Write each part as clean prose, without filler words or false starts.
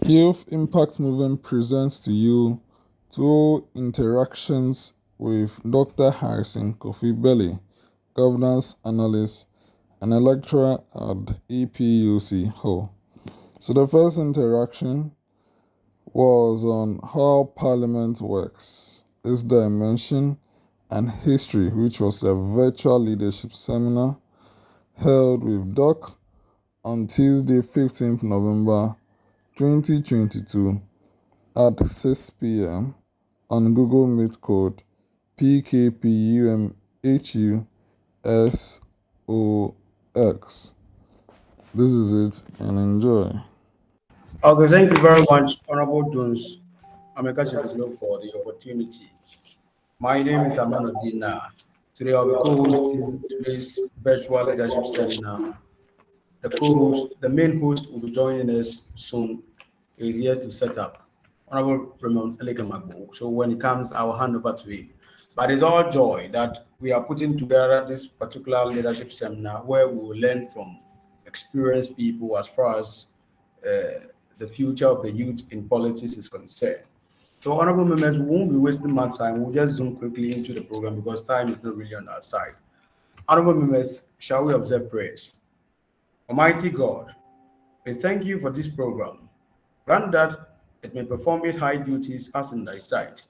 Youth Impact Movement presents to you two interactions with Dr. Harrison Kofi Belley, Governance Analyst and a lecturer at EPUC-Ho. So the first interaction was on how Parliament works, its dimension and history, which was a virtual leadership seminar held with Doc on Tuesday, 15th November 2022 at 6 p.m. on Google Meet code PKPUMHUSOX. This is it and enjoy. Okay, thank you very much, Honorable Jones. I'm a Civic for the opportunity. My name is Amanor D. Today I'll be co-hosting today's virtual leadership seminar. The main host will be joining us soon. Is here to set up. Honorable Raymond Elekamagbo. So when it comes, I will hand over to him. But it's all joy that we are putting together this particular leadership seminar where we will learn from experienced people as far as the future of the youth in politics is concerned. So, honorable members, we won't be wasting much time. We'll just zoom quickly into the program because time is not really on our side. Honorable members, shall we observe prayers? Almighty God, we thank you for this program. Grant that it may perform its high duties as in thy sight.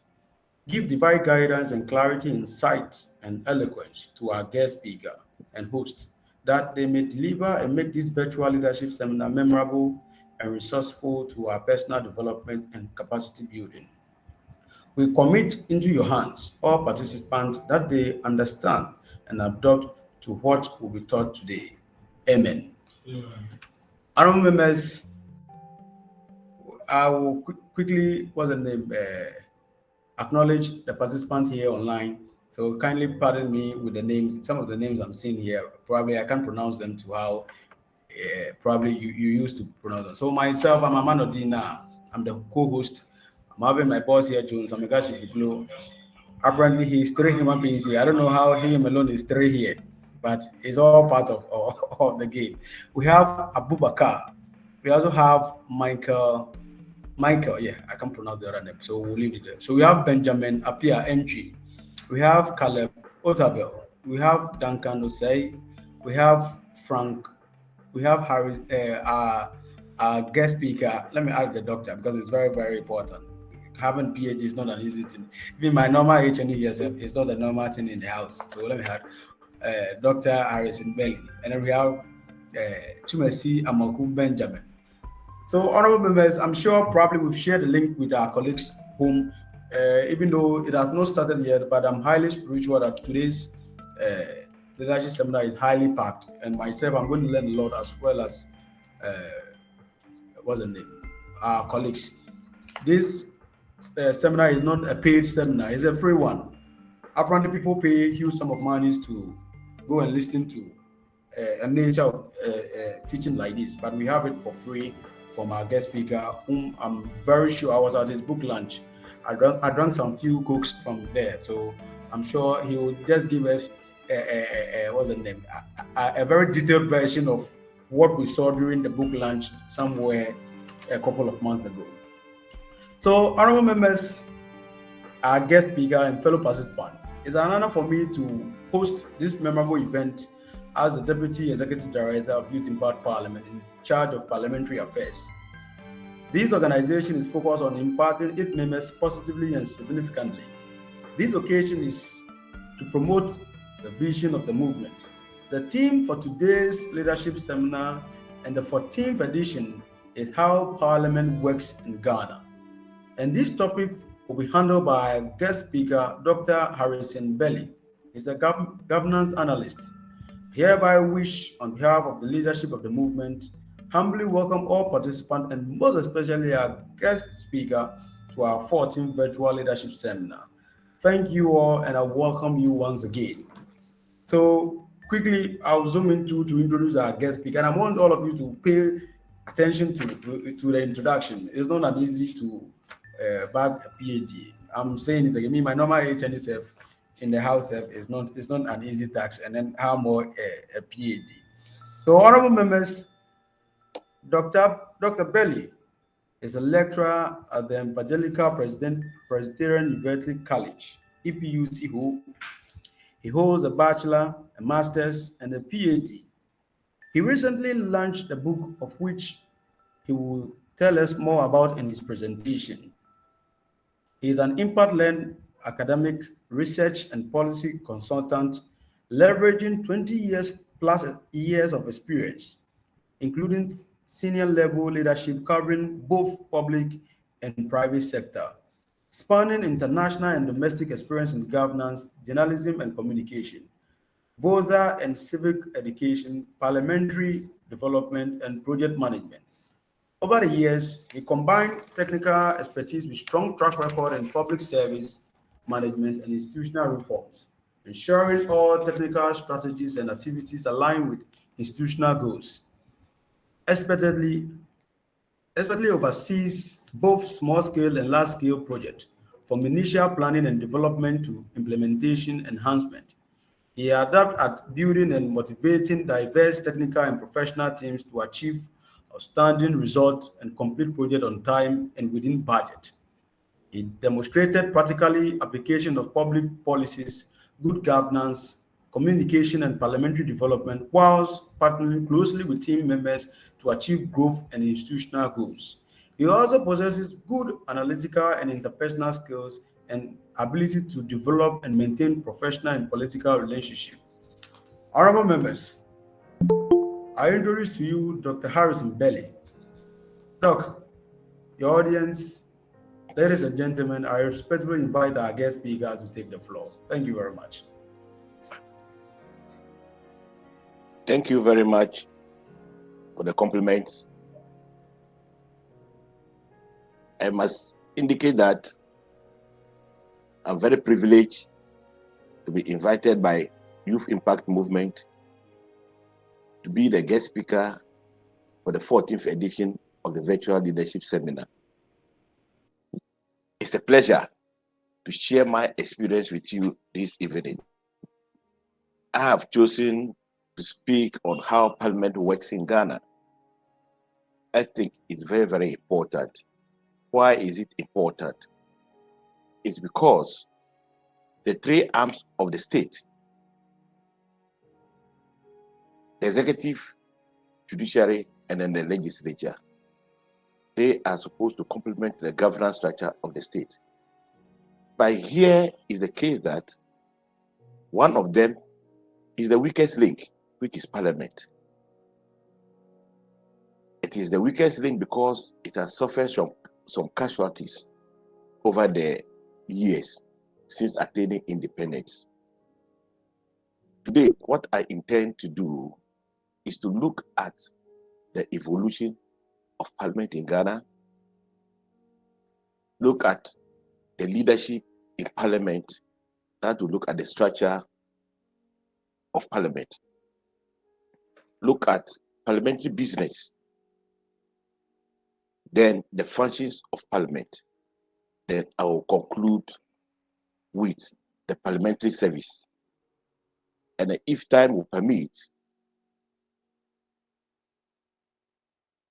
Give divine guidance and clarity, insight, and eloquence to our guest speaker and host, that they may deliver and make this virtual leadership seminar memorable and resourceful to our personal development and capacity building. We commit into your hands all participants that they understand and adopt to what will be taught today. Amen. Honorable members, I will quickly, what's the name, acknowledge the participant here online. So kindly pardon me with the names. Some of the names I'm seeing here, probably I can't pronounce them to how probably you used to pronounce them. So myself, I'm Amanor D. I'm the co-host. I'm having my boss here, Jones. I'm a guy Civic. Apparently, he's three human beings here. I don't know how him alone is three here, but it's all part of the game. We have Abubakar. We also have Michael, yeah, I can't pronounce the other name, so we'll leave it there. So we have Benjamin Apia Entry. We have Caleb Otabel. We have Duncan Osei. We have Frank. We have Harry, our guest speaker. Let me add the doctor because it's very, very important. Having PhD is not an easy thing. Even my normal HNE is not a normal thing in the house. So let me add Dr. Harrison Belley. And then we have Chumesi Amaku Benjamin. So, honorable members, I'm sure probably we've shared the link with our colleagues whom, even though it has not started yet, but I'm highly spiritual that today's leadership seminar is highly packed. And myself, I'm going to learn a lot as well as, what's the name? Our colleagues. This seminar is not a paid seminar, it's a free one. Apparently, people pay huge sum of money to go and listen to a nature of teaching like this, but we have it for free from our guest speaker, whom I'm very sure I was at his book launch. I drank some few cokes from there, so I'm sure he will just give us what's the name, a very detailed version of what we saw during the book launch somewhere a couple of months ago. So, honorable members, our guest speaker and fellow participant, it's an honor for me to host this memorable event as the Deputy Executive Director of Youth Impact Parliament in charge of Parliamentary Affairs. This organization is focused on impacting its members positively and significantly. This occasion is to promote the vision of the movement. The theme for today's leadership seminar and the 14th edition is how Parliament works in Ghana. And this topic will be handled by our guest speaker, Dr. Harrison Belley. He's a governance analyst. Hereby wish, on behalf of the leadership of the movement, humbly welcome all participants and most especially our guest speaker to our 14th Virtual Leadership Seminar. Thank you all and I welcome you once again. So quickly, I'll zoom into to introduce our guest speaker and I want all of you to pay attention to the introduction. It's not an easy to bag a PhD. I'm saying it again, my normal HNSF in the house is not an easy task, and then how more a PhD. So, honorable members, Dr. Belley, Is a lecturer at the Evangelical Presbyterian University College, EPUC-Ho. He holds a bachelor, a master's, and a PhD. He recently launched a book of which he will tell us more about in his presentation. He is an impact-led academic, research, and policy consultant, leveraging 20 years plus years of experience, including senior level leadership covering both public and private sector, spanning international and domestic experience in governance, journalism, and communication, VOSA and civic education, parliamentary development, and project management. Over the years, he combined technical expertise with strong track record in public service management and institutional reforms, ensuring all technical strategies and activities align with institutional goals. Expertly, expertly oversees both small-scale and large-scale projects, from initial planning and development to implementation enhancement. He adapts at building and motivating diverse technical and professional teams to achieve outstanding results and complete projects on time and within budget. He demonstrated practically application of public policies, good governance, communication, and parliamentary development, whilst partnering closely with team members to achieve growth and institutional goals. He also possesses good analytical and interpersonal skills and ability to develop and maintain professional and political relationships. Honorable members, I introduce to you Dr. Harrison Belley. Doc, your audience, ladies and gentlemen, I respectfully invite our guest speakers to take the floor. Thank you very much. Thank you very much for the compliments. I must indicate that I'm very privileged to be invited by Youth Impact Movement to be the guest speaker for the 14th edition of the Virtual Leadership Seminar. It's a pleasure to share my experience with you this evening. I have chosen to speak on how Parliament works in Ghana. I think it's very, very important. Why is it important? It's because the three arms of the state, the executive, judiciary, and then the legislature, they are supposed to complement the governance structure of the state. But here is the case that one of them is the weakest link, which is Parliament. It is the weakest link because it has suffered some casualties over the years since attaining independence. Today, what I intend to do is to look at the evolution of Parliament in Ghana, look at the leadership in Parliament, that will look at the structure of Parliament, look at parliamentary business, then the functions of Parliament. Then I will conclude with the parliamentary service. And if time will permit,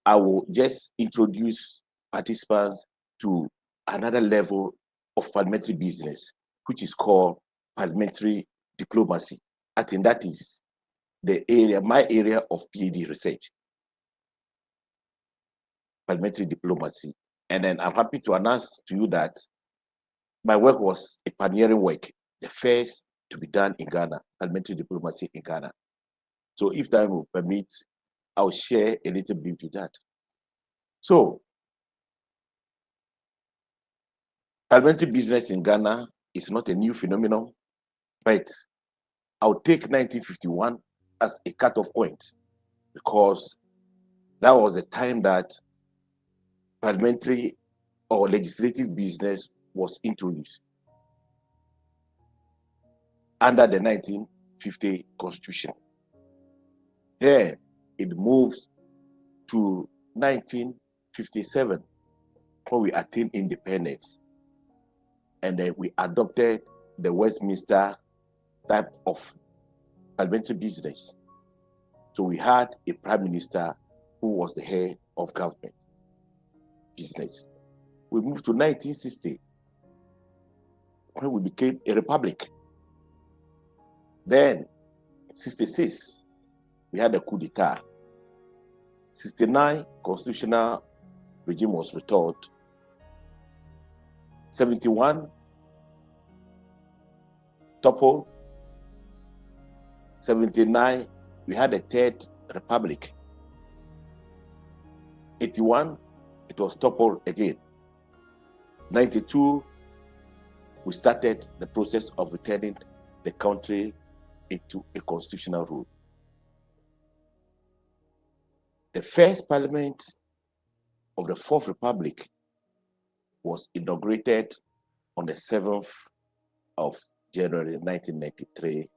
I will just introduce participants to another level of parliamentary business, which is called parliamentary diplomacy. I think that is the area, my area of PhD research, parliamentary diplomacy. And then I'm happy to announce to you that my work was a pioneering work, the first to be done in Ghana, parliamentary diplomacy in Ghana. So if time will permit, I'll share a little bit with that. So, parliamentary business in Ghana is not a new phenomenon, but I'll take 1951 as a cutoff point because that was the time that parliamentary or legislative business was introduced under the 1950 Constitution. Then it moves to 1957 when we attained independence. And then we adopted the Westminster type of parliamentary business. So we had a prime minister who was the head of government. business. We moved to 1960, when we became a republic. Then, 66, we had a coup d'etat. 69, constitutional regime was restored. 71, toppled. 79, we had a third republic. 81, it was toppled again. 92, we started the process of returning the country into a constitutional rule. The first parliament of the Fourth Republic was inaugurated on the 7th of January 1993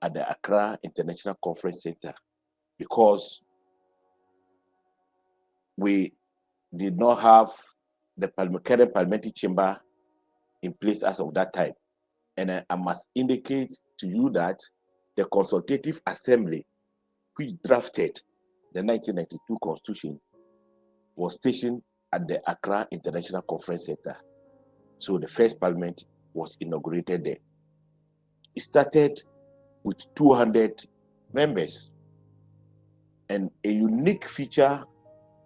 at the Accra International Conference Center, because we did not have the current parliamentary chamber in place as of that time. And I must indicate to you that the Consultative Assembly, which drafted the 1992 Constitution, was stationed at the Accra International Conference Center. So the first parliament was inaugurated there. It started with 200 members. And a unique feature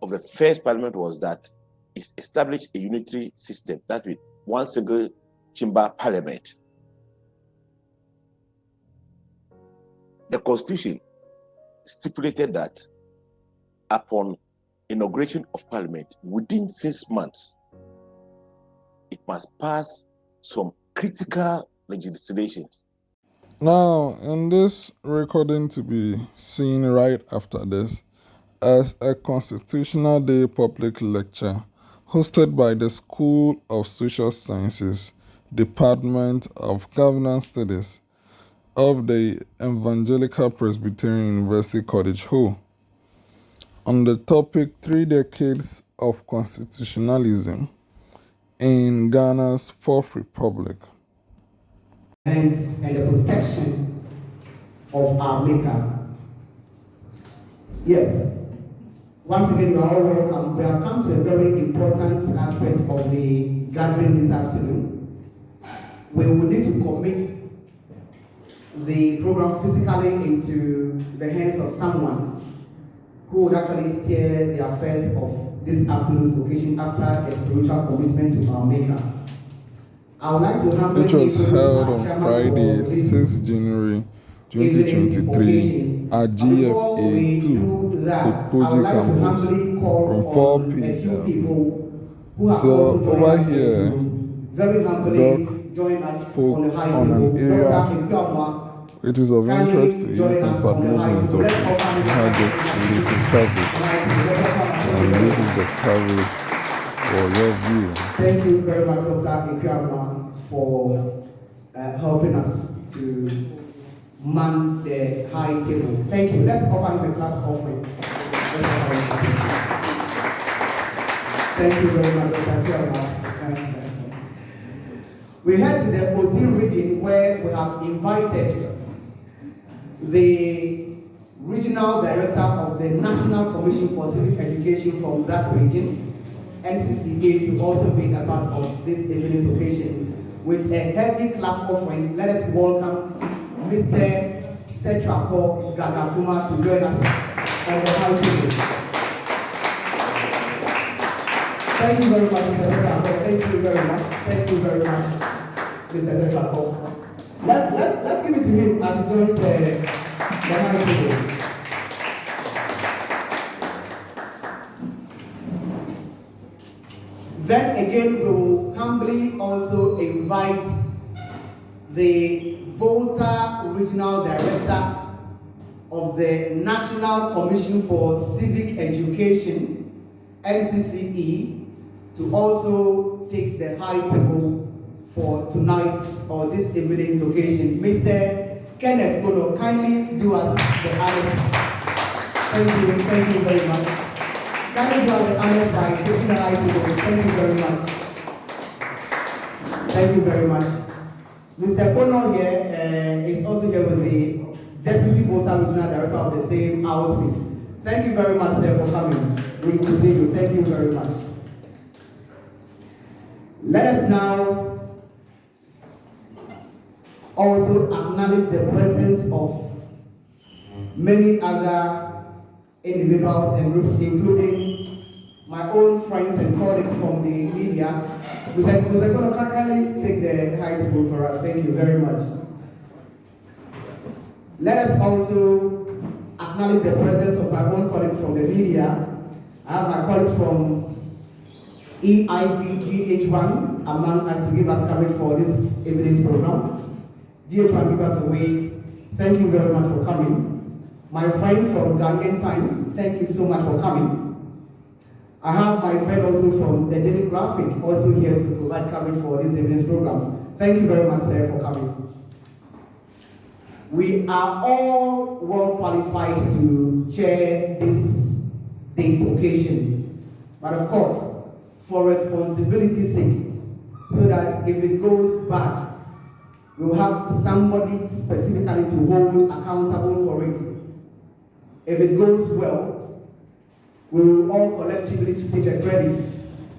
of the first parliament was that it established a unitary system, that with one single chamber parliament. The Constitution stipulated that upon inauguration of parliament, within 6 months, it must pass some critical legislations. Now, in this recording to be seen right after this, as a Constitutional Day public lecture hosted by the School of Social Sciences, Department of Governance Studies of the Evangelical Presbyterian University College, Ho, on the topic 3 Decades of Constitutionalism in Ghana's Fourth Republic. And the protection of our Maker. Yes, once again, you are all welcome. We have come to a very important aspect of the gathering this afternoon. We will need to commit the program physically into the hands of someone who would actually steer the affairs of this afternoon's occasion after a spiritual commitment to our Maker. I would like to have it was held on Friday, 6 January 2023 at GFA 2 Kopoji campus from 4 p.m. So over here, Doc spoke on an area it is of interest to you from part movement of Hajj's related coverage, and this is the coverage for your view. Thank you very much, Dr. Ikrama, for helping us to man the high table. Thank you. Let's offer him a clap offering. Thank you very much, Dr. Ikrama. We head to the OT region, where we have invited the Regional Director of the National Commission for Civic Education from that region, NCCA, to also be a part of this evening's occasion. With a heavy clap offering, let us welcome Mr. Setrako Gagakuma to join us on the high table. Thank you very much, Mr. Setrako. Thank you very much. Thank you very much, Mr. Setrako. Let's give it to him as he joins the high table. Then again, we will humbly also invite the Volta Regional Director of the National Commission for Civic Education, NCCE, to also take the high table for tonight's or this evening's occasion. Mr. Kenneth Bono, kindly do us the honors. Thank you very much. Kindly do us the honors by taking the high table. Thank you very much. Thank you very much. Mr. Bono here is also here with the Deputy Volta Regional Director of the same outfit. Thank you very much, sir, for coming. We will see you. Thank you very much. Let us now also acknowledge the presence of many other individuals and groups, including my own friends and colleagues from the media. Who's going to kindly take the high table for us. Thank you very much. Let us also acknowledge the presence of my own colleagues from the media. I have my colleagues from EPUC-Ho among us to give us coverage for this evening's program. GH1, give us a wave. Thank you very much for coming. My friend from Ghanaian Times, thank you so much for coming. I have my friend also from the Daily Graphic, also here to provide coverage for this evening's program. Thank you very much, sir, for coming. We are all well qualified to chair this day's occasion, but of course, for responsibility's sake, so that if it goes bad, we'll have somebody specifically to hold accountable for it. If it goes well, we will all collectively take a credit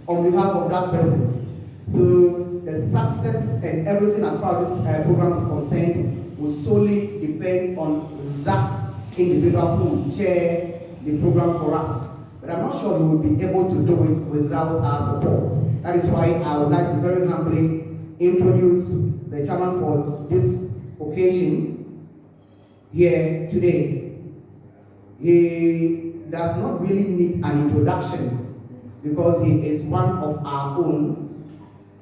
on behalf of that person. So the success and everything as far as this program is concerned will solely depend on that individual who will chair the program for us. But I'm not sure we will be able to do it without our support. That is why I would like to very humbly introduce the chairman for this occasion here today. He does not really need an introduction because he is one of our own.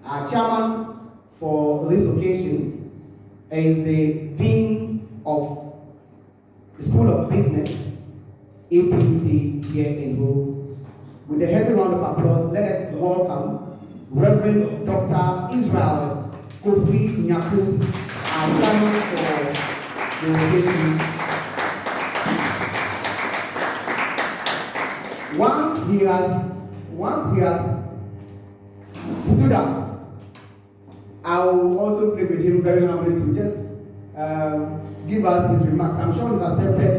Our chairman for this occasion is the Dean of the School of Business, EPUC here in Ho. With a heavy round of applause, let us welcome Reverend Dr. Israel Kofi Nyaku, our chairman for the occasion. Once he has stood up, I will also plead with him very humbly to just give us his remarks. I'm sure he's accepted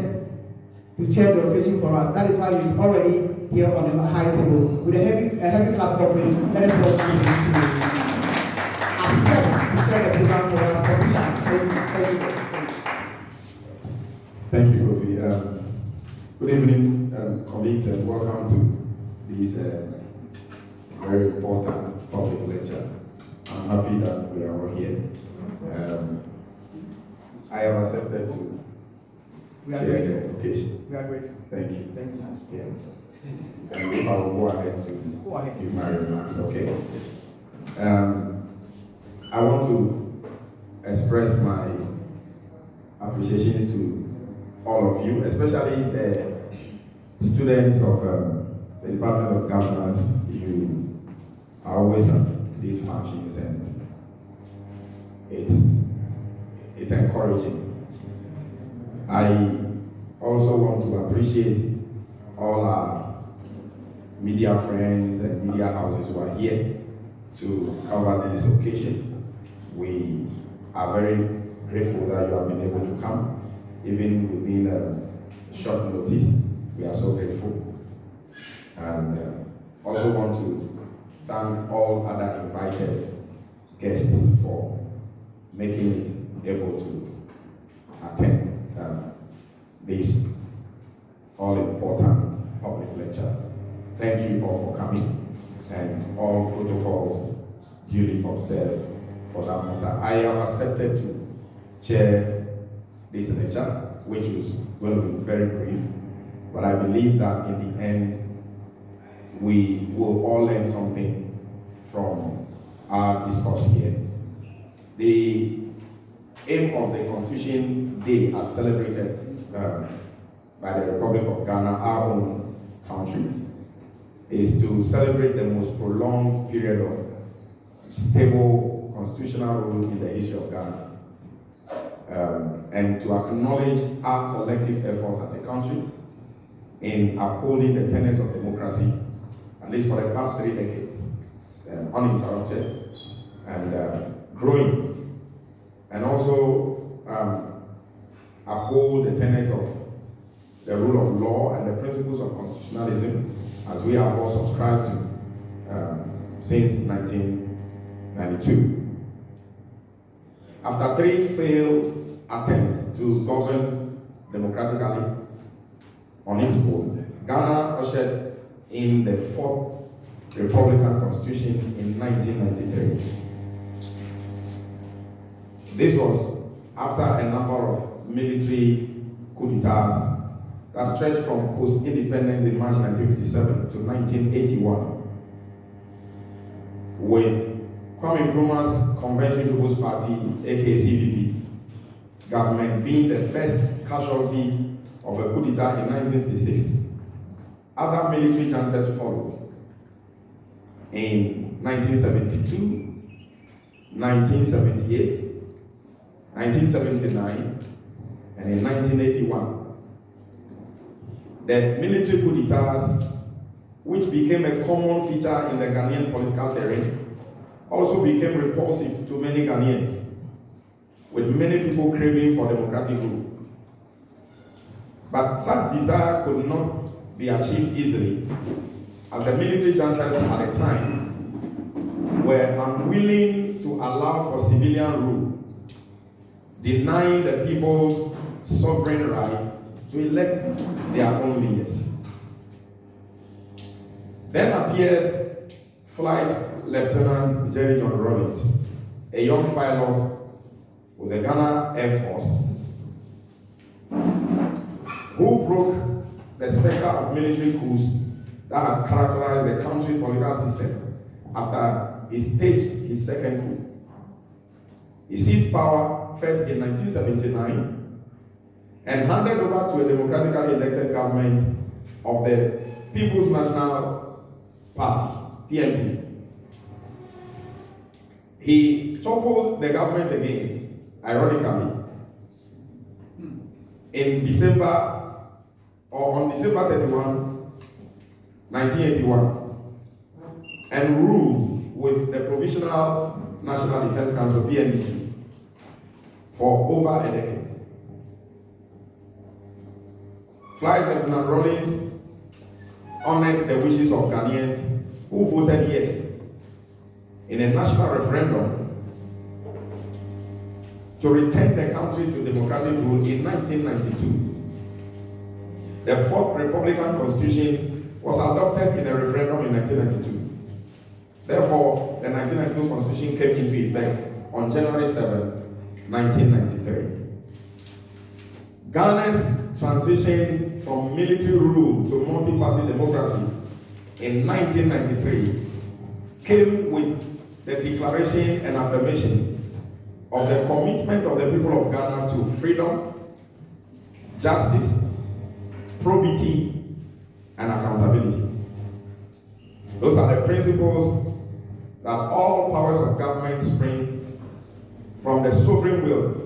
to chair the occasion for us. That is why he's already here on the high table. With a heavy clap offering, let us welcome him to accept to chair the program for us. Thank you, Kofi. Good evening, colleagues, and welcome to this very important public lecture. I'm happy that we are all here. I have accepted to chair the occasion. We are grateful. Thank you. Thank you. Yeah. And I will go ahead to give my remarks, okay? I want to express my appreciation to all of you, especially the students of the Department of Governance. You are always at these functions, and it's encouraging. I also want to appreciate all our media friends and media houses who are here to cover this occasion. We are very grateful that you have been able to come, even within short notice. We are so grateful. And also want to thank all other invited guests for making it able to attend this all-important public lecture. Thank you all for coming, and all protocols duly observed for that matter. I have accepted to chair this lecture, which was going to be very brief, but I believe that in the end, we will all learn something from our discourse here. The aim of the Constitution Day, as celebrated by the Republic of Ghana, our own country, is to celebrate the most prolonged period of stable constitutional rule in the history of Ghana, and to acknowledge our collective efforts as a country in upholding the tenets of democracy, at least for the past 3 decades, uninterrupted and growing, and also uphold the tenets of the rule of law and the principles of constitutionalism, as we have all subscribed to since 19 1992. After 3 failed attempts to govern democratically on its own, Ghana ushered in the 4th Republican Constitution in 1993. This was after a number of military coup d'etats that stretched from post-independence in March 1957 to 1981, with Kwame Nkrumah's Convention People's Party, aka CPP, government being the first casualty of a coup d'etat in 1966. Other military juntas followed in 1972, 1978, 1979, and in 1981. The military coup d'etats, which became a common feature in the Ghanaian political terrain, also became repulsive to many Ghanaians, with many people craving for democratic rule. But such desire could not be achieved easily, as the military juntas at the time were unwilling to allow for civilian rule, denying the people's sovereign right to elect their own leaders. Then appeared Flight Lieutenant Jerry John Rawlings, a young pilot with the Ghana Air Force, who broke the specter of military coups that had characterized the country's political system after he staged his second coup. He seized power first in 1979 and handed over to a democratically elected government of the People's National Party, PNP. He toppled the government again, ironically, on December 31, 1981, and ruled with the Provisional National Defense Council, PNDC, for over a decade. Flight Lieutenant Rawlings honored the wishes of Ghanaians who voted yes in a national referendum to return the country to democratic rule in 1992. The 4th Republican Constitution was adopted in a referendum in 1992. Therefore, the 1992 Constitution came into effect on January 7, 1993. Ghana's transition from military rule to multi-party democracy in 1993 came with the declaration and affirmation of the commitment of the people of Ghana to freedom, justice, probity, and accountability. Those are the principles that all powers of government spring from the sovereign will.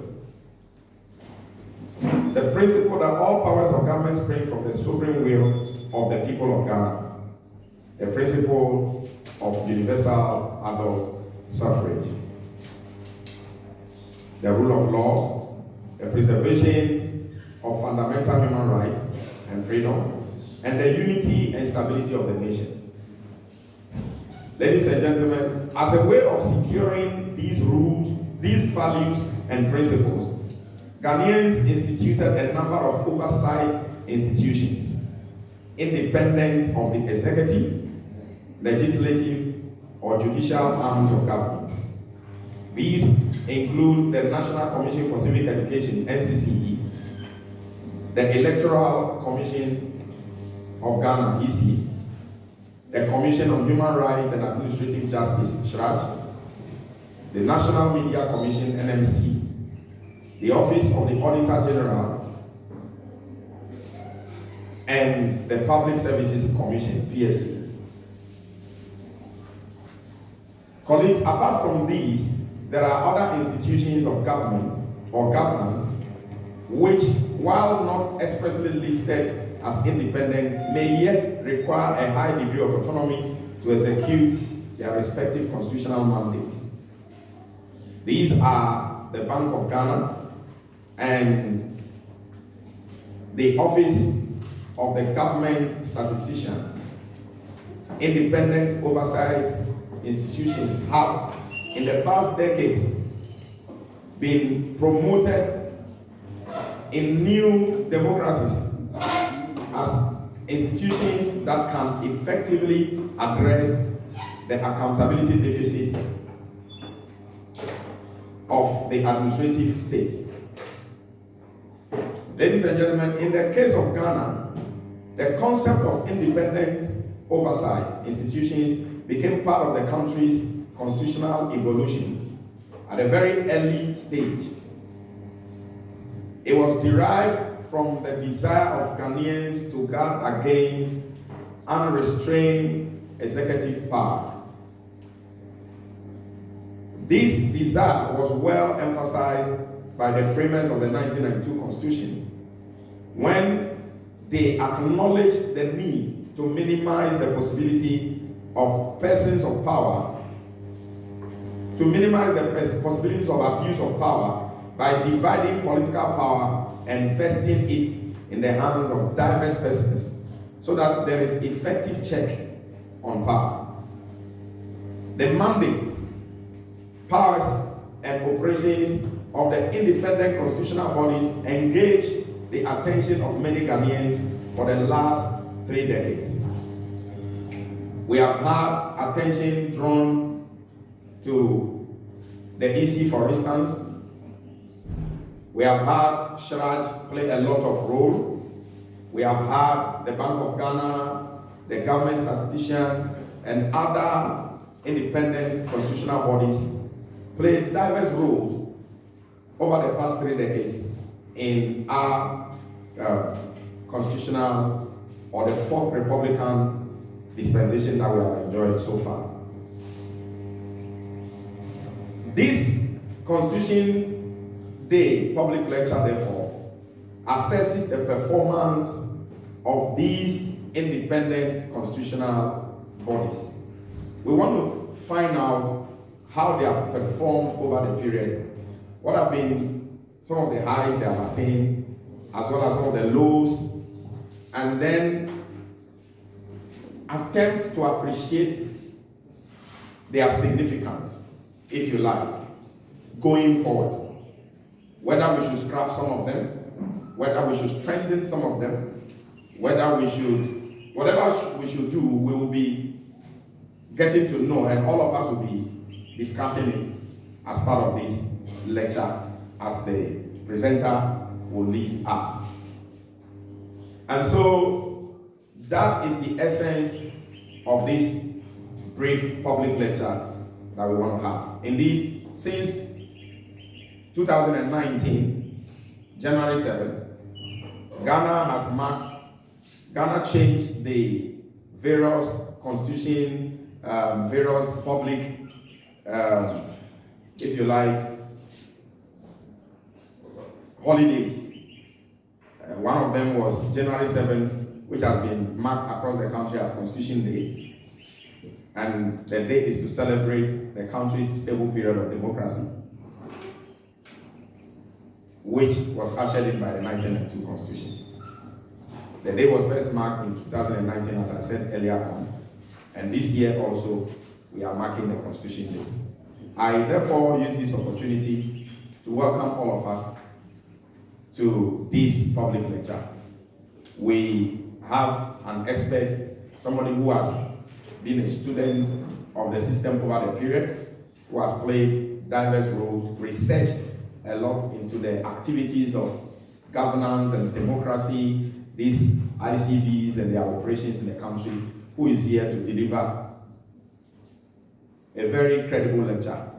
The principle that all powers of government spring from the sovereign will of the people of Ghana. The principle of universal adult suffrage. The rule of law, the preservation of fundamental human rights and freedoms, and the unity and stability of the nation. Ladies and gentlemen, as a way of securing these rules, these values and principles, Ghanaians instituted a number of oversight institutions, independent of the executive, legislative, or judicial arms of government. These include the National Commission for Civic Education, NCCE, the Electoral Commission of Ghana, EC, the Commission on Human Rights and Administrative Justice, SHRAJ, the National Media Commission, NMC, the Office of the Auditor General, and the Public Services Commission, PSC. Colleagues, apart from these, there are other institutions of government or governance which, while not expressly listed as independent, may yet require a high degree of autonomy to execute their respective constitutional mandates. These are the Bank of Ghana and the Office of the Government Statistician. Independent oversight institutions have in the past decades been promoted in new democracies as institutions that can effectively address the accountability deficit of the administrative state. Ladies and gentlemen, in the case of Ghana, the concept of independent oversight institutions became part of the country's constitutional evolution at a very early stage. It was derived from the desire of Ghanaians to guard against unrestrained executive power. This desire was well emphasized by the framers of the 1992 Constitution when they acknowledged the need to minimize the possibility of persons of power, to minimize the possibilities of abuse of power by dividing political power and vesting it in the hands of diverse persons so that there is effective check on power. The mandate, powers, and operations of the independent constitutional bodies engaged the attention of many Ghanaians for the last 3 decades. We have had attention drawn to the EC, for instance. We have had Shraj play a lot of role. We have had the Bank of Ghana, the government statistician, and other independent constitutional bodies play diverse roles over the past 3 decades in our constitutional or the 4th Republican dispensation that we have enjoyed so far. This Constitution Day public lecture, therefore, assesses the performance of these independent constitutional bodies. We want to find out how they have performed over the period, what have been some of the highs they have attained, as well as some of the lows, and then attempt to appreciate their significance, if you like, going forward. Whether we should scrap some of them, whether we should strengthen some of them, whatever we should do, we will be getting to know, and all of us will be discussing it as part of this lecture, as the presenter will lead us. And so that is the essence of this brief public lecture that we want to have. Indeed, since 2019, January 7, Ghana changed the various constitution, various public, if you like, holidays. One of them was January 7, which has been marked across the country as Constitution Day. And the day is to celebrate the country's stable period of democracy, which was ushered in by the 1992 Constitution. The day was first marked in 2019, as I said earlier on, and this year also we are marking the Constitution Day. I therefore use this opportunity to welcome all of us to this public lecture. We have an expert, somebody who has been a student of the system over the period, who has played diverse roles, researched a lot into the activities of governance and democracy, these ICBs and their operations in the country, who is here to deliver a very credible lecture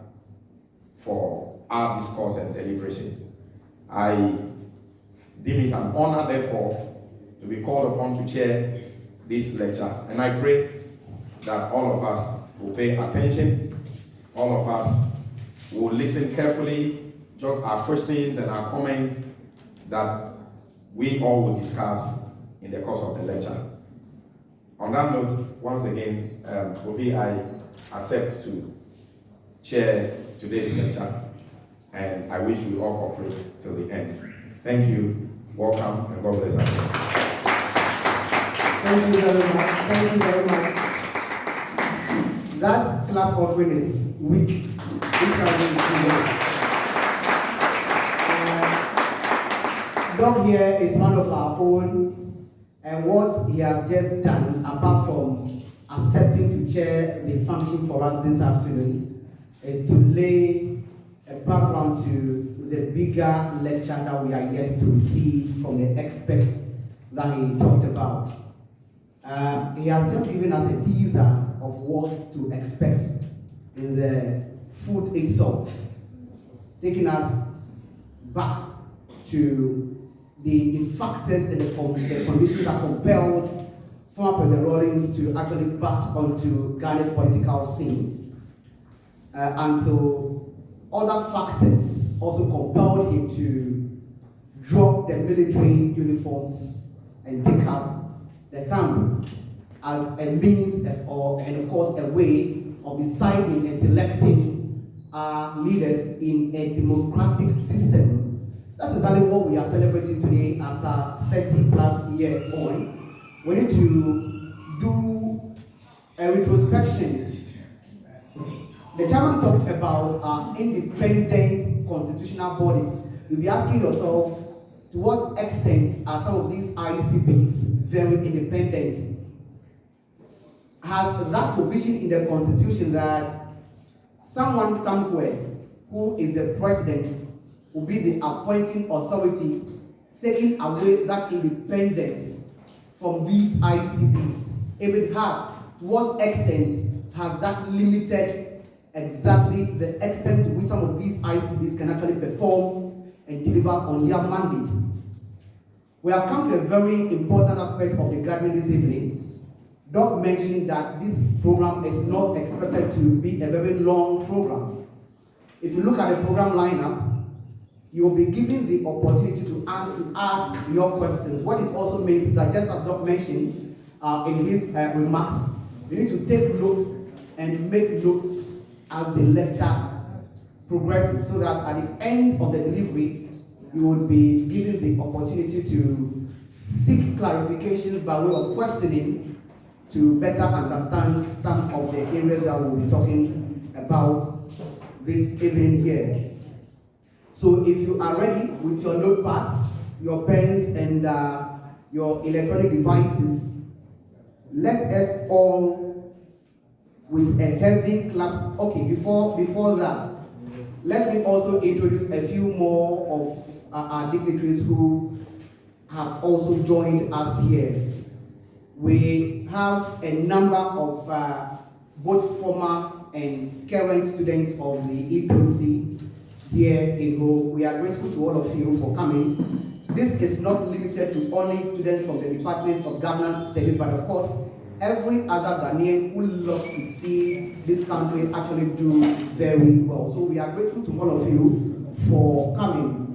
for our discourse and deliberations. I deem it an honor, therefore, to be called upon to chair this lecture, and I pray that all of us will pay attention, all of us will listen carefully, jot our questions and our comments that we all will discuss in the course of the lecture. On that note, once again, Kofi, I accept to chair today's lecture, and I wish we all cooperate till the end. Thank you, welcome, and God bless us. Thank you very much. Thank you very much. That clap offering is weak. Doc here is one of our own, and what he has just done, apart from accepting to chair the function for us this afternoon, is to lay a background to the bigger lecture that we are yet to receive from the expert that he talked about. He has just given us a teaser of what to expect in the food itself, taking us back to the factors and the conditions that compelled former President Rawlings to actually burst onto Ghana's political scene, until other factors also compelled him to drop the military uniforms and take up the thumb as a means and of course a way of deciding and selecting leaders in a democratic system. That's exactly what we are celebrating today after 30 plus years on. We need to do a retrospection. The chairman talked about independent constitutional bodies. You'll be asking yourself, to what extent are some of these ICBs very independent? Has that provision in the constitution that someone somewhere who is the president will be the appointing authority, taking away that independence from these ICBs? If it has, to what extent has that limited exactly the extent to which some of these ICBs can actually perform and deliver on their mandate? We have come to a very important aspect of the gathering this evening. Doc mentioned that this program is not expected to be a very long program. If you look at the program lineup, you will be given the opportunity to ask your questions. What it also means is that, just as Doc mentioned in his remarks, you need to take notes and make notes as the lecture progresses, so that at the end of the delivery, you would be given the opportunity to seek clarifications by way of questioning to better understand some of the areas that we'll be talking about this evening here. So if you are ready with your notepads, your pens, and your electronic devices, let us all, with a heavy clap. Okay, before that, let me also introduce a few more of our dignitaries who have also joined us here. We have a number of both former and current students of the EPUC here in Ho. We are grateful to all of you for coming. This is not limited to only students from the Department of Governance Studies, but of course, every other Ghanaian who loves to see this country actually do very well. So we are grateful to all of you for coming.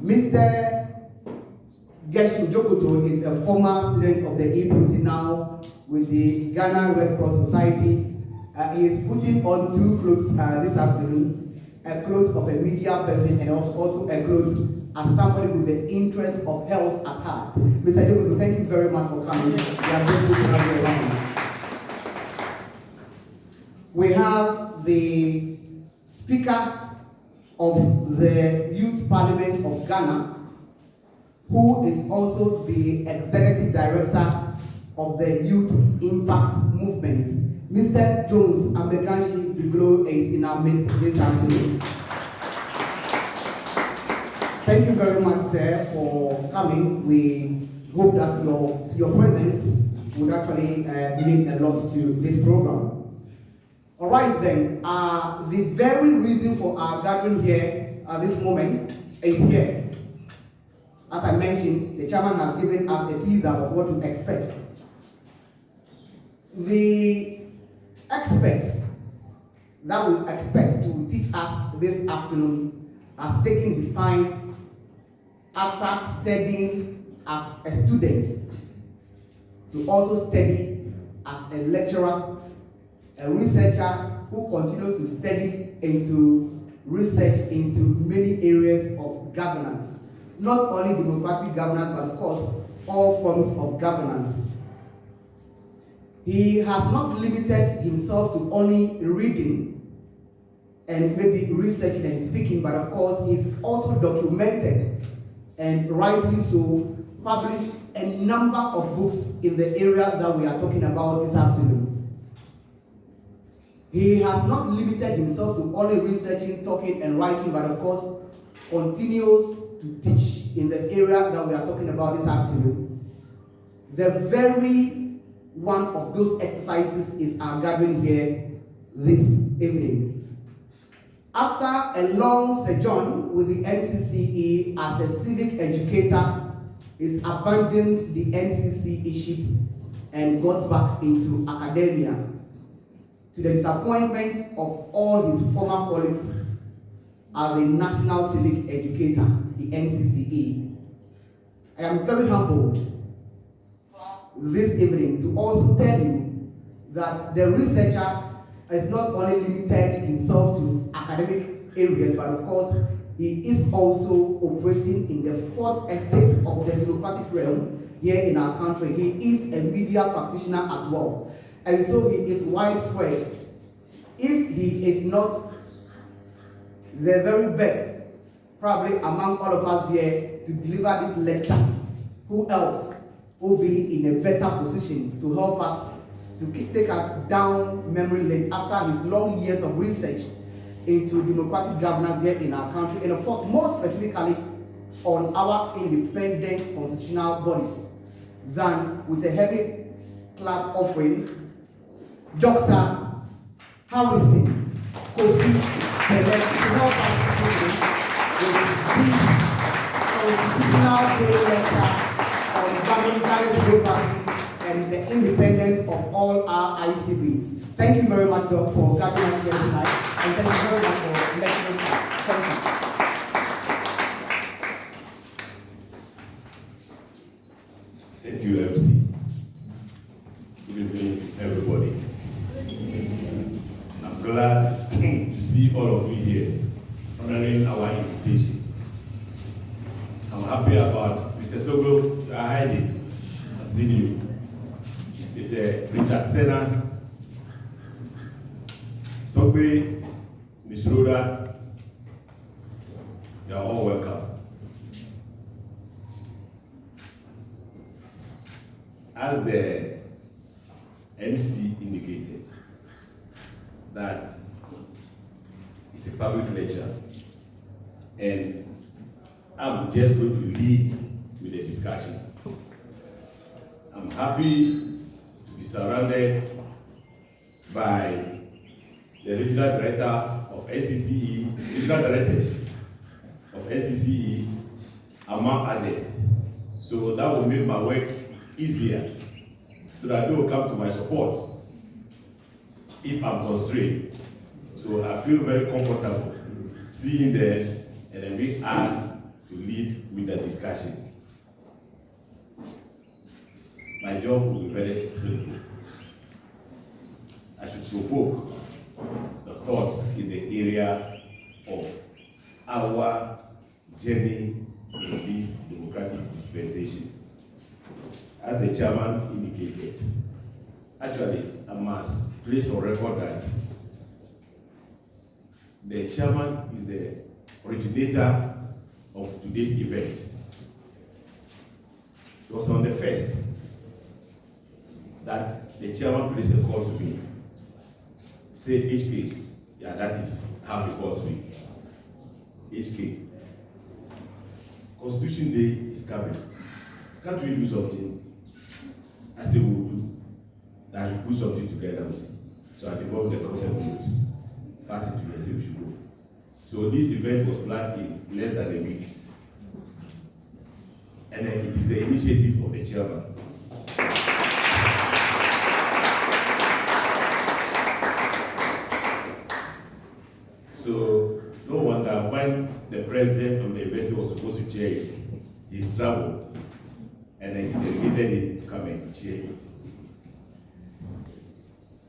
Mr. Geshu Jokoto is a former student of the EPUC, now with the Ghana Red Cross Society. He is putting on two clothes this afternoon, a cloth of a media person and also a cloth as somebody with the interest of health at heart. Mr. Jokoto, thank you very much for coming. We are grateful to have you around. We have the Speaker of the Youth Parliament of Ghana, who is also the Executive Director of the Youth Impact Movement. Mr. Jones Ameganshi Viglo is in our midst this afternoon. Thank you very much, sir, for coming. We hope that your presence would actually mean a lot to this program. All right then, the very reason for our gathering here at this moment is here. As I mentioned, the chairman has given us a teaser of what to expect. The expert that we expect to teach us this afternoon has taken his time after studying as a student to also study as a lecturer, a researcher who continues to study into research into many areas of governance. Not only democratic governance, but of course, all forms of governance. He has not limited himself to only reading and maybe researching and speaking, but of course he's also documented and rightly so published a number of books in the area that we are talking about this afternoon. He has not limited himself to only researching, talking, and writing, but of course continues to teach in the area that we are talking about this afternoon. The very one of those exercises is our gathering here this evening. After a long sojourn with the NCCE as a civic educator, he's abandoned the NCCE ship and got back into academia, to the disappointment of all his former colleagues at the National Civic Educator, the NCCE. I am very humbled this evening to also tell you that the researcher has not only limited himself to academic areas, but of course he is also operating in the fourth estate of the democratic realm here in our country. He is a media practitioner as well. And so he is widespread. If he is not the very best, probably among all of us here to deliver this lecture, who else will be in a better position to help us, to take us down memory lane after his long years of research into democratic governance here in our country, and of course more specifically on our independent constitutional bodies, than with a heavy clap offering, Dr. Harrison Kofi Belley to help us with this constitutional day lecture on parliamentary democracy and the independence of all our ICBs. Thank you very much, Doc, for gathering us here tonight, and thank you very much for lecturing us. Thank you. Thank you, MC. Good evening, everybody. I'm glad to see all of you here, honoring our invitation. I'm happy about Mr. Sogo, you are hiding. I've seen you. It's Richard Senna, Togbe, Ms. Rhoda, you are all welcome. As the MC indicated, that it's a public lecture, and I'm just going to lead with the discussion. I'm happy to be surrounded by the regional director of SCCE, regional directors of SCCE, among others. So that will make my work easier, so that they will come to my support if I'm constrained. So I feel very comfortable seeing them and then being asked to lead with the discussion. My job will be very simple. I should provoke the thoughts in the area of our journey in this democratic dispensation. As the chairman indicated, actually, I must place on record that the chairman is the originator of today's event. It was on the first that the chairman placed a call to me. Said, HK, yeah, that is how he calls me. HK, Constitution Day is coming. Can't we do something? I said, we will do. That we put something together with. So I developed the concept note. Pass it to me and said we should go. So this event was planned in less than a week. And then it is the initiative of the chairman. So no wonder when the president of the university was supposed to chair it, he's traveled, and then he delegated it to come and chair it.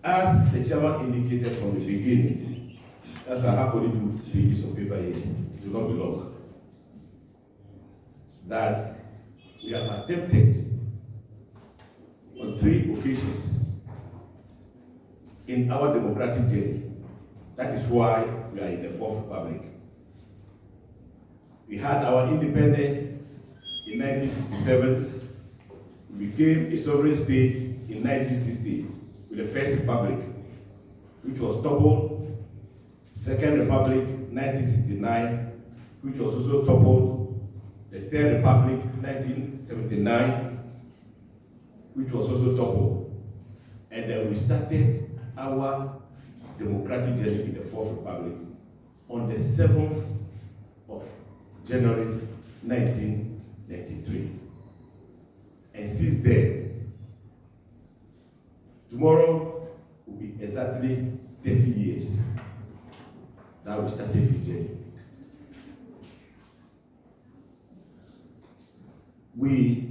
As the chairman indicated from the beginning, that's why I have only 2 pages of paper here, it will not be long, that we have attempted on 3 occasions in our democratic journey. That is why we are in the Fourth Republic. We had our independence in 1957. We became a sovereign state in 1960 with the First Republic, which was toppled. Second Republic, 1969, which was also toppled. The Third Republic, 1979, which was also toppled. And then we started our democratic journey in the Fourth Republic on the 7th of January 1993. And since then, tomorrow will be exactly 30 years that we started this journey. We,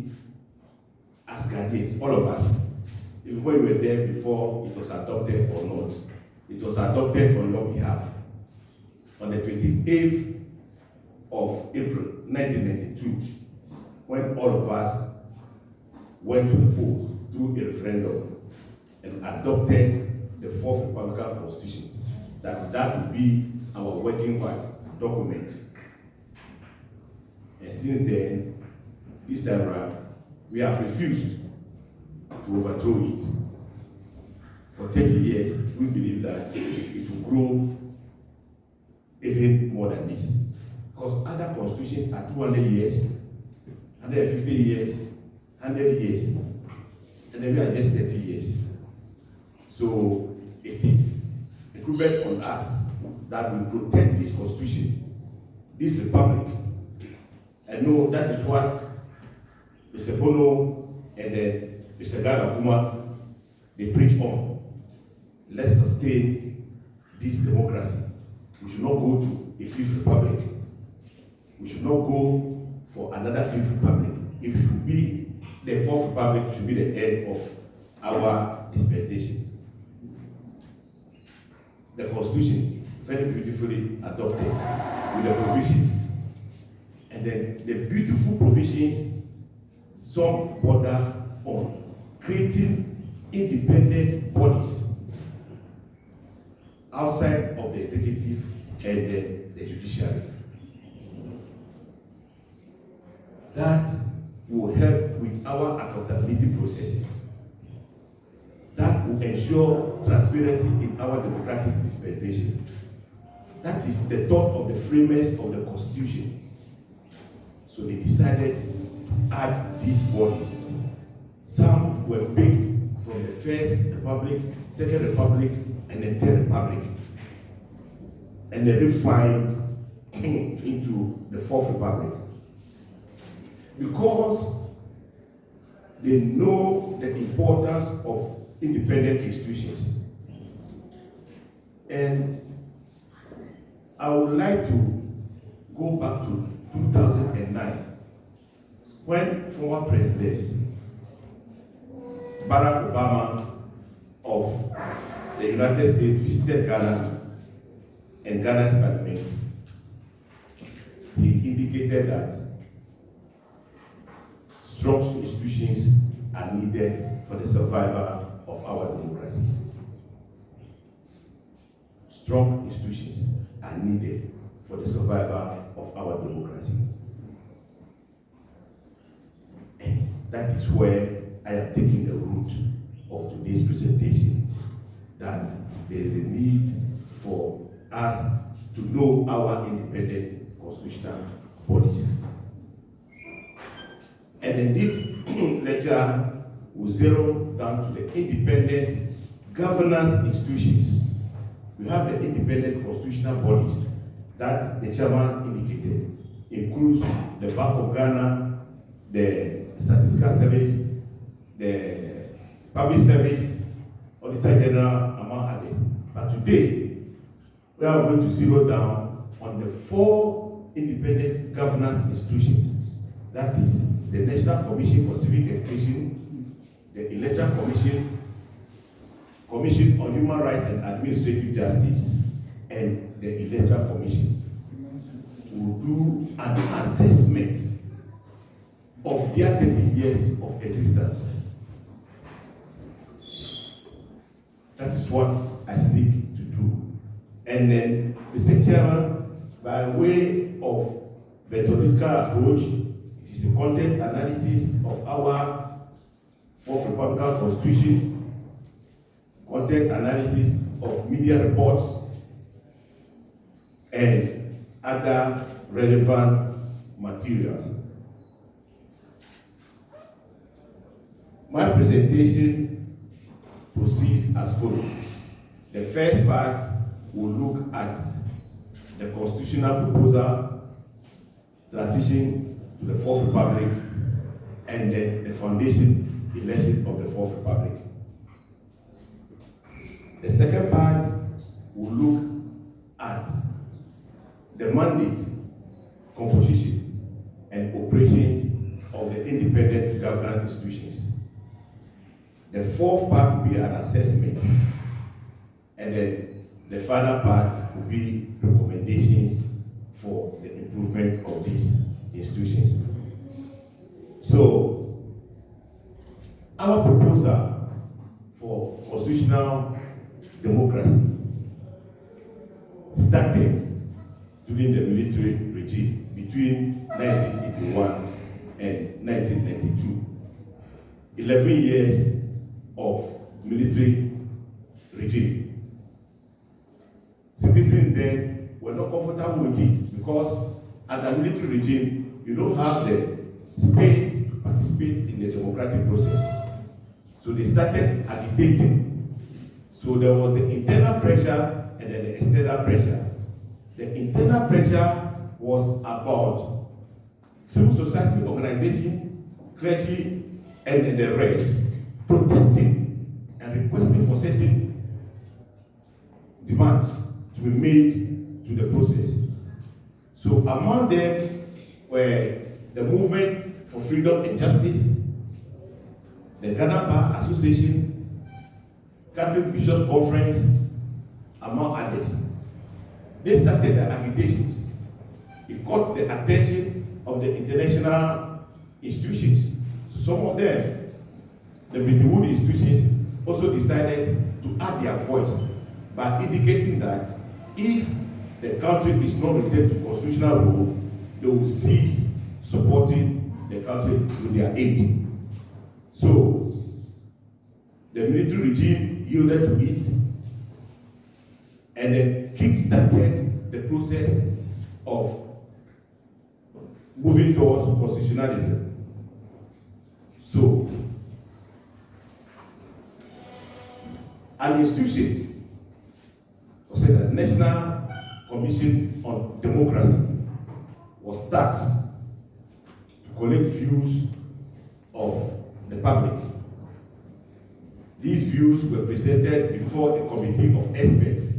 as Ghanaians, all of us, if we were there before it was adopted or not, it was adopted on your behalf. On the 28th of April 1992, when all of us went to the polls through a referendum and adopted the Fourth Republican Constitution, that would be our working document. And since then, this time around, we have refused to overthrow it. For 30 years, we believe that it will grow even more than this. Because other constitutions are 200 years, 150 years, 100 years, and then we are just 30 years. So it is incumbent on us that we protect this constitution, this republic. And know that is what Mr. Bono and then Mr. Ghana Kuma, they preach on. Let's sustain this democracy. We should not go to a fifth republic. We should not go for another fifth republic. It should be the fourth republic, should be the end of our dispensation. The Constitution, very beautifully adopted with the provisions. And then the beautiful provisions, some border on creating independent bodies outside of the executive and the judiciary. That will help with our accountability processes. That will ensure transparency in our democratic dispensation. That is the thought of the framers of the Constitution. So they decided to add these bodies. Some were picked from the First Republic, Second Republic, and the Third Republic. And they refined into the Fourth Republic. Because they know the importance of independent institutions. And I would like to go back to 2009, when former President Barack Obama of the United States visited Ghana and Ghana's parliament. He indicated that strong institutions are needed for the survival of our democracies. Strong institutions are needed for the survival of our democracy. And that is where I am taking the root of today's presentation, that there is a need for us to know our independent constitutional bodies. And then this lecture will zero down to the independent governance institutions. We have the independent constitutional bodies that the chairman indicated, includes the Bank of Ghana, the Statistical Service, the Public Service, Auditor General, among others. But today, we are going to zero down on the 4 independent governance institutions. That is the National Commission for Civic Education, the Electoral Commission, Commission on Human Rights and Administrative Justice, and the Electoral Commission. Will do an assessment of their 30 years of existence. That is what I seek to do. And then, Mr. Chairman, by way of methodological approach, it is the content analysis of our Fourth Republican Constitution, content analysis of media reports, and other relevant materials. My presentation proceeds as follows. The first part will look at the constitutional proposal, transition to the Fourth Republic, and then the foundation election of the Fourth Republic. The second part will look at the mandate, composition, and operations of the independent government institutions. The fourth part will be an assessment, and then the final part will be recommendations for the improvement of these institutions. So, our proposal for constitutional democracy started during the military regime between 1981 and 1992. 11 years of military regime. Citizens then were not comfortable with it because under military regime, you don't have the space to participate in the democratic process. So they started agitating. So there was the internal pressure and then the external pressure. The internal pressure was about civil society organization, clergy, and the rest protesting and requesting for certain demands to be made to the process. So among them were the Movement for Freedom and Justice, the Ghana Bar Association, Catholic Bishops Conference, among others. They started the agitations. It caught the attention of the international institutions. So some of them, the Bretton Woods institutions, also decided to add their voice by indicating that if the country is not returned to constitutional rule, they will cease supporting the country with their aid. So, the military regime yielded to it and then kick-started the process of moving towards constitutionalism. So, an institution was said that National Commission on Democracy was tasked to collect views of the public. These views were presented before a committee of experts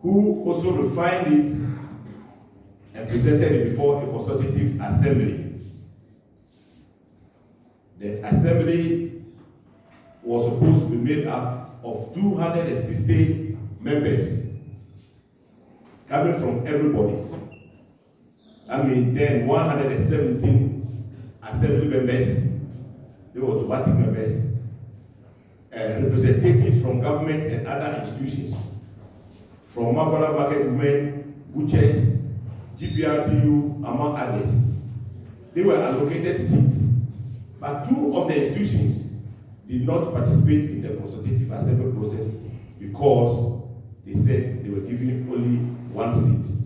who also refined it and presented it before a consultative assembly. The assembly was supposed to be made up of 260 members coming from everybody. Then 117 assembly members, they were automatic members, representatives from government and other institutions, from Makola market women, butchers, GPRTU, among others. They were allocated seats, but two of the institutions did not participate in the consultative assembly process because they said they were given only one seat.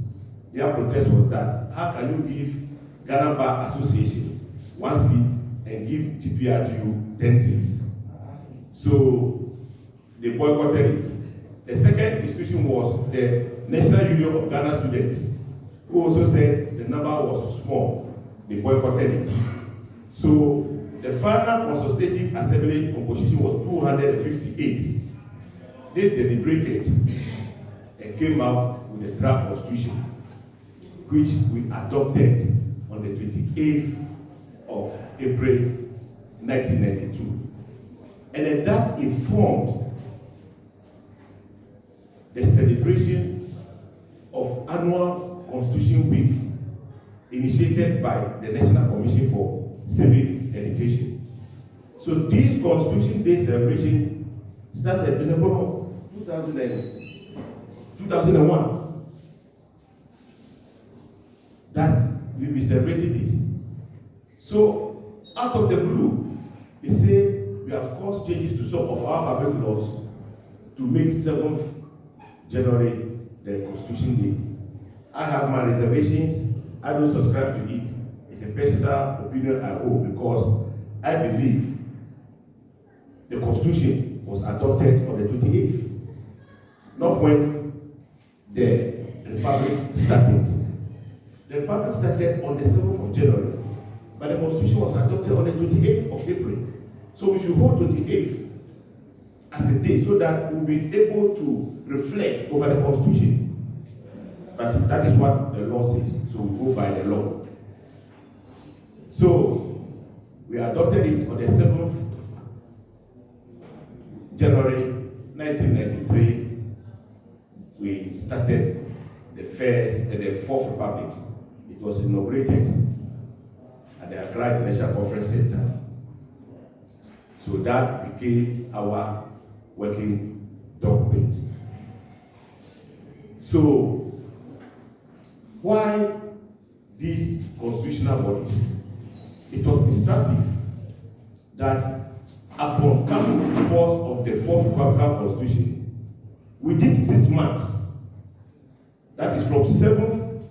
Their protest was that, how can you give Ghana Bar Association one seat and give GPRTU 10 seats? So they boycotted it. The second institution was the National Union of Ghana Students, who also said the number was small. They boycotted it. So the final consultative assembly composition was 258. They deliberated and came out with a draft constitution, which we adopted on the 28th of April 1992. And then that informed the celebration of annual Constitution Week initiated by the National Commission for Civic Education. So this Constitution Day celebration started in 2001. That we'll be celebrating this. So out of the blue, they say we have caused changes to some of our public laws to make 7th January the Constitution Day. I have my reservations. I don't subscribe to it. It's a personal opinion I hold because I believe the Constitution was adopted on the 28th, not when the Republic started. The Republic started on the 7th of January, but the Constitution was adopted on the 28th of April. So we should hold 28th as a day so that we'll be able to reflect over the Constitution. But that is what the law says, so we go by the law. So we adopted it on the 7th January 1993. We started the Fourth Republic. It was inaugurated at the Accra International Conference Center. So that became our working document. So why these constitutional bodies? It was instructive that upon coming to force of the Fourth Republican Constitution, within 6 months, that is from 7th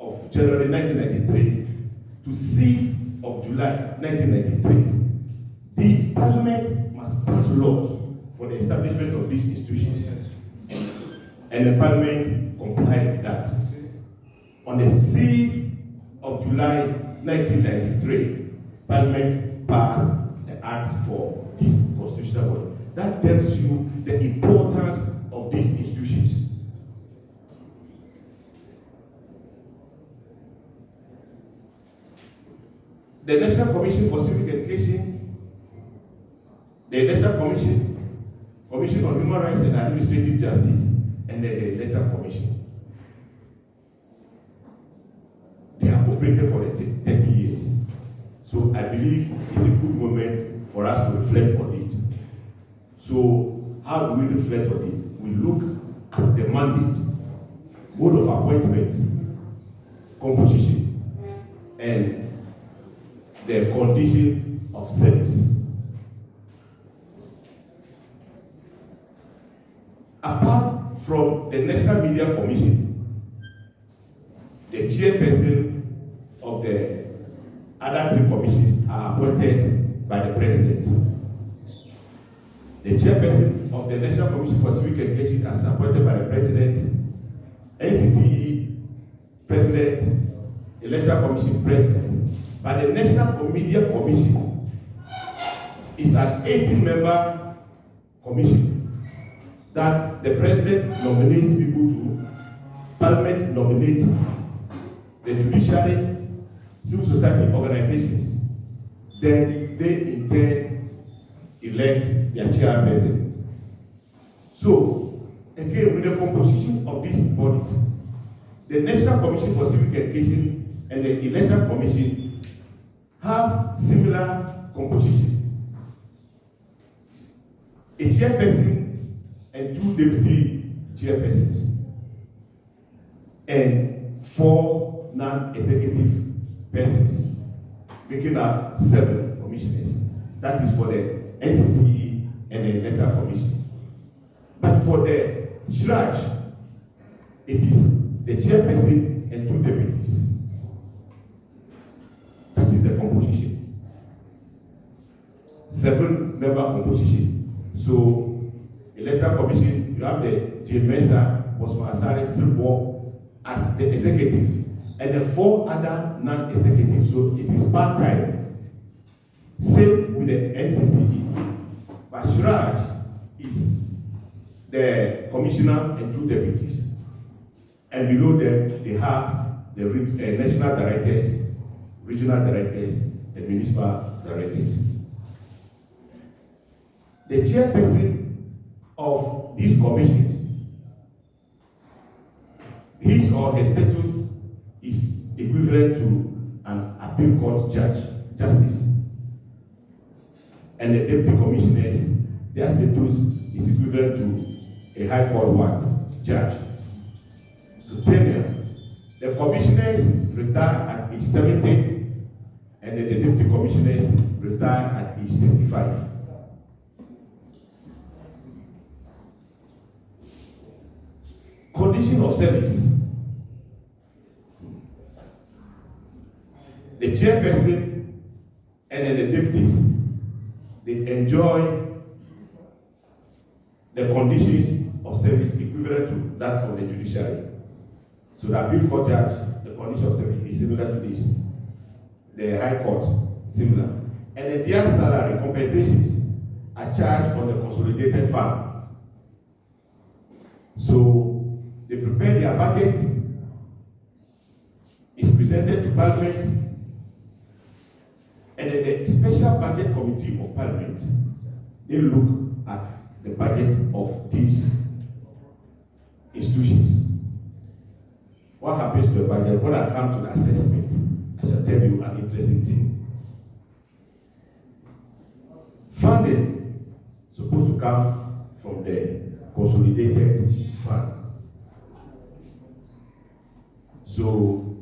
of January 1993 to 6th of July 1993, this Parliament must pass laws for the establishment of these institutions. And the Parliament complied with that. On the 6th of July 1993, Parliament passed the acts for this constitutional body. That tells you the importance of these institutions. The National Commission for Civic Education, the Electoral Commission, Commission on Human Rights and Administrative Justice, and then the Electoral Commission. They have operated for 30 years. So I believe it's a good moment for us to reflect on it. So how do we reflect on it? We look at the mandate, mode of appointments, composition, and the condition of service. Apart from the National Media Commission, the chairperson of the other 3 commissions are appointed by the president. The chairperson of the National Commission for Civic Education is appointed by the president, NCCE president, Electoral Commission president. But the National Media Commission is an 18-member commission that the president nominates people to, Parliament nominates the judiciary, civil society organizations, then they in turn elect their chairperson. So, again, with the composition of these bodies, the National Commission for Civic Education and the Electoral Commission have similar composition. A chairperson and 2 deputy chairpersons, and 4 non-executive persons, making up 7 commissioners. That is for the NCCE and the Electoral Commission. But for the SHRAJ, it is the chairperson and 2 deputies. That is the composition. 7-member composition. So, Electoral Commission, you have the J. Mensah, Bosman Asare, Silbo as the executive, and the 4 other non-executives. So it is part-time. Same with the NCCE. But SHRAJ is the commissioner and 2 deputies. And below them, they have the national directors, regional directors, and municipal directors. The chairperson of these commissions, his or her status is equivalent to an appeal court justice. and the deputy commissioners, their status is equivalent to a high court what? Judge. So tenure, the commissioners retire at age 70, and the deputy commissioners retire at age 65. Condition of service. The chairperson and then the deputies, they enjoy the conditions of service equivalent to that of the judiciary. So the appeal court judge, the condition of service is similar to this. The high court, similar. And then their salary compensations are charged on the consolidated fund. So they prepare their budgets, it's presented to Parliament, and then the special budget committee of Parliament, they look at the budget of these institutions. What happens to the budget? When I come to the assessment, I shall tell you an interesting thing. Funding is supposed to come from the consolidated fund. So,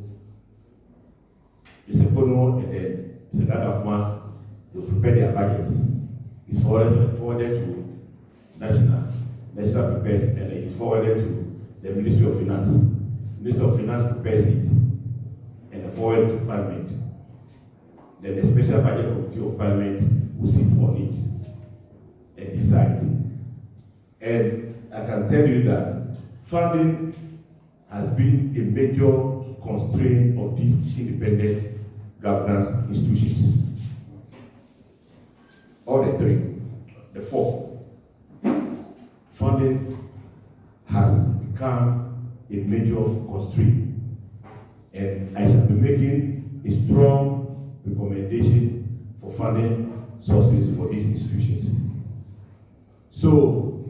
it's a bono and then it's a government to prepare their budgets. It's forwarded to National prepares, and then it's forwarded to the Ministry of Finance. The Ministry of Finance prepares it and then forwarded to Parliament. Then the Special Budget Committee of Parliament will sit on it and decide. And I can tell you that funding has been a major constraint of these independent governance institutions. All the three, the four. Funding has become a major constraint, and I shall be making a strong recommendation for funding sources for these institutions. So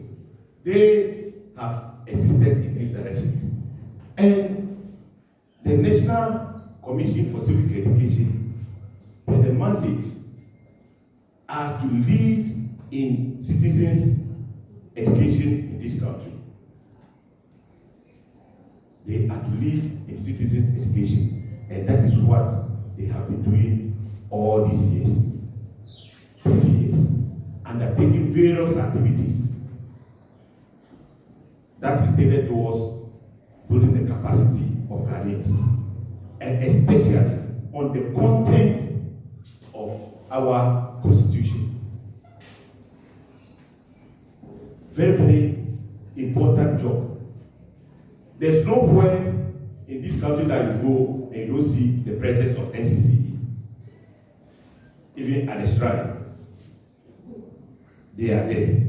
they have existed in this direction, and the National Commission for Civic Education and the mandate are to lead in citizens' education in this country. They are to lead in citizens' education, and that is what they have been doing all these years, 20 years, undertaking various activities that is tailored towards building the capacity of Ghanaians, and especially on the content of our constitution. Very, very important job. There's nowhere in this country that you go and you don't see the presence of NCCE. Even at the shrine, they are there.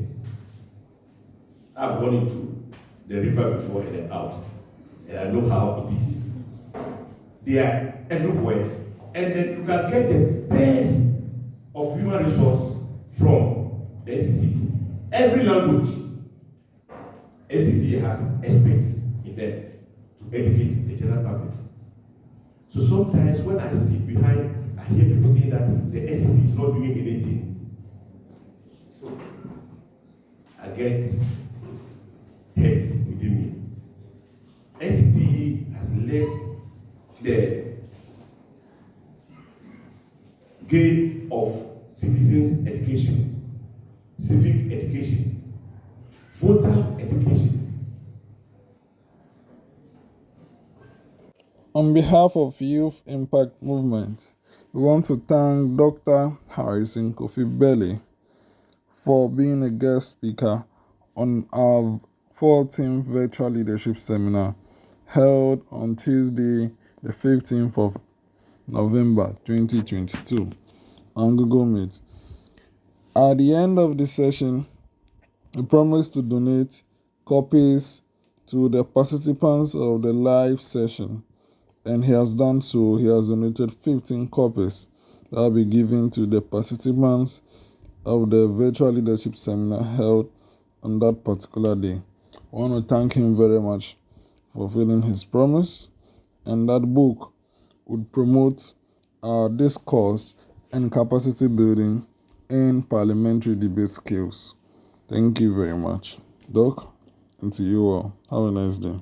I've gone into the river before and then out, and I know how it is. They are everywhere, and then you can get the best of human resource from the NCCE. Every language, NCCE has experts in them to educate the general public. So sometimes when I sit behind, I hear people saying that the NCCE is not doing anything. I get heads within me. NCCE has led the game of citizens' education, civic education, voter education. On behalf of Youth Impact Movement, we want to thank Dr. Harrison Kofi Belley for being a guest speaker on our 14th Virtual Leadership Seminar held on Tuesday, the 15th of November 2022 on Google Meet. At the end of the session, we promised to donate copies to the participants of the live session, and he has done so. He has donated 15 copies that will be given to the participants of the Virtual Leadership Seminar held on that particular day. I want to thank him very much for fulfilling his promise, and that book would promote our discourse and capacity building in parliamentary debate skills. Thank you very much. Doc, and to you all. Have a nice day.